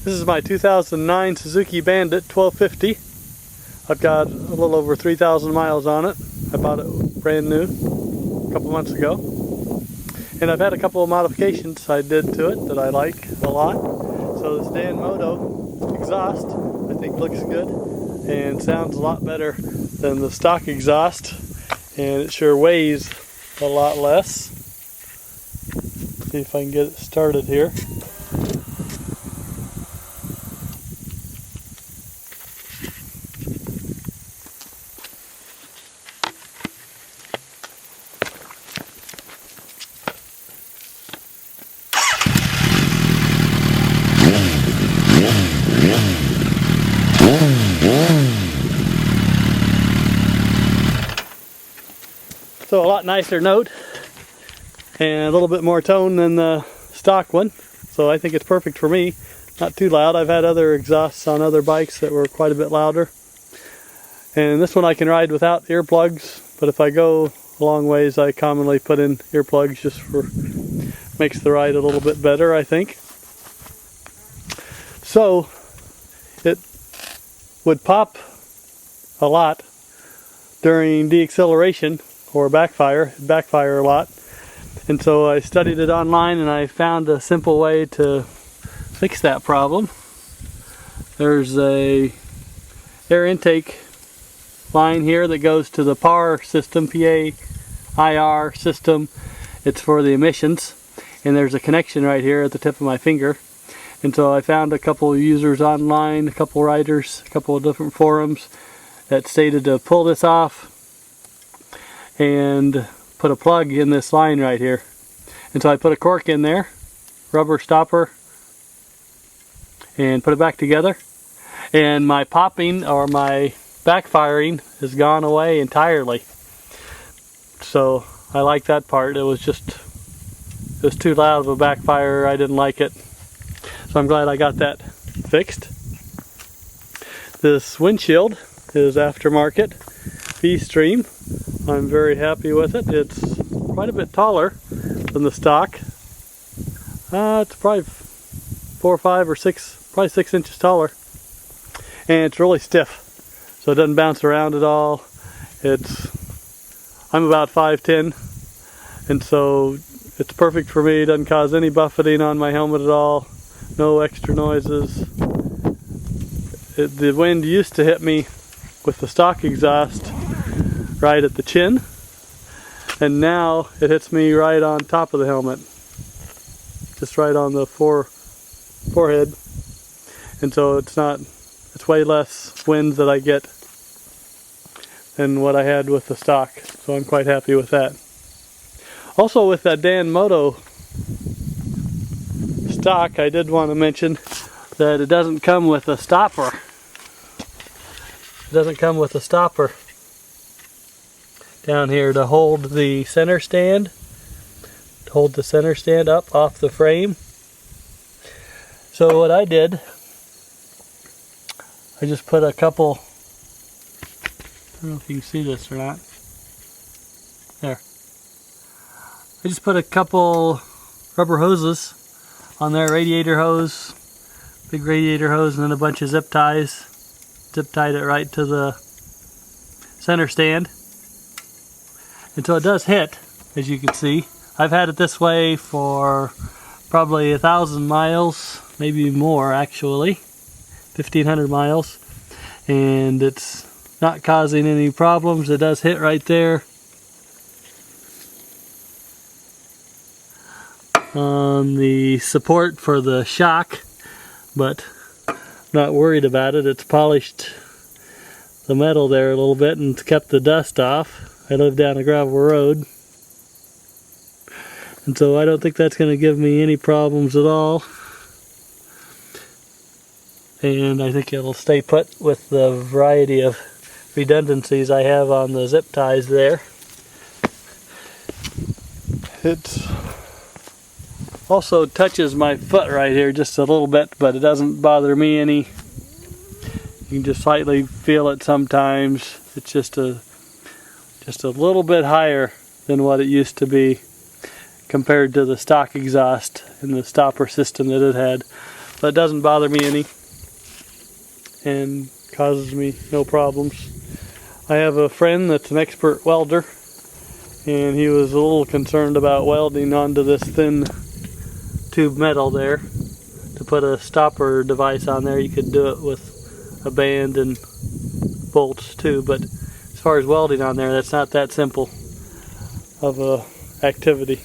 This is my 2009 Suzuki Bandit 1250. I've got a little over 3,000 miles on it. I bought it brand new a couple months ago. And I've had a couple of modifications I did to it that I like a lot. So this Danmoto exhaust I think looks good and sounds a lot better than the stock exhaust, and it sure weighs a lot less. See if I can get it started here. So a lot nicer note and a little bit more tone than the stock one, so I think it's perfect for me. Not too loud. I've had other exhausts on other bikes that were quite a bit louder, and this one I can ride without earplugs, but if I go a long ways I commonly put in earplugs just for makes the ride a little bit better, I think. So it would pop a lot during deacceleration or backfire a lot, and so I studied it online and I found a simple way to fix that problem. There's a air intake line here that goes to the PAR system, PAIR system. It's for the emissions, and there's a connection right here at the tip of my finger. And so I found a couple of users online, a couple riders, a couple of different forums that stated to pull this off and put a plug in this line right here. And so I put a cork in there, rubber stopper, and put it back together. And my popping or my backfiring has gone away entirely. So I like that part. It was too loud of a backfire. I didn't like it. So I'm glad I got that fixed. This windshield is aftermarket V-Stream. I'm very happy with it. It's quite a bit taller than the stock. It's probably 4 or 5 or 6, probably 6 inches taller. And it's really stiff, so it doesn't bounce around at all. I'm about 5'10", and so it's perfect for me. It doesn't cause any buffeting on my helmet at all. No extra noises. The wind used to hit me with the stock exhaust right at the chin, and now it hits me right on top of the helmet, just right on the forehead, and so it's way less wind that I get than what I had with the stock, so I'm quite happy with that. Also, with that Danmoto stock, I did want to mention that it doesn't come with a stopper. It doesn't come with a stopper down here to hold the center stand, up off the frame. So what I did, I just put a couple, I don't know if you can see this or not, there. I just put a couple rubber hoses on there, radiator hose, big radiator hose, and then a bunch of zip ties. Zip tied it right to the center stand. And so it does hit, as you can see. I've had it this way for probably 1,000 miles, maybe more actually, 1,500 miles, and it's not causing any problems. It does hit right there on the support for the shock, but not worried about it. It's polished the metal there a little bit and kept the dust off. I live down a gravel road, and so I don't think that's going to give me any problems at all, and I think it'll stay put with the variety of redundancies I have on the zip ties there. It also touches my foot right here just a little bit, but it doesn't bother me any. You can just slightly feel it sometimes. It's just a little bit higher than what it used to be compared to the stock exhaust and the stopper system that it had. but it doesn't bother me any and causes me no problems. I have a friend that's an expert welder, and he was a little concerned about welding onto this thin tube metal there. To put a stopper device on there, you could do it with a band and bolts too, but as far as welding on there, that's not that simple of a activity.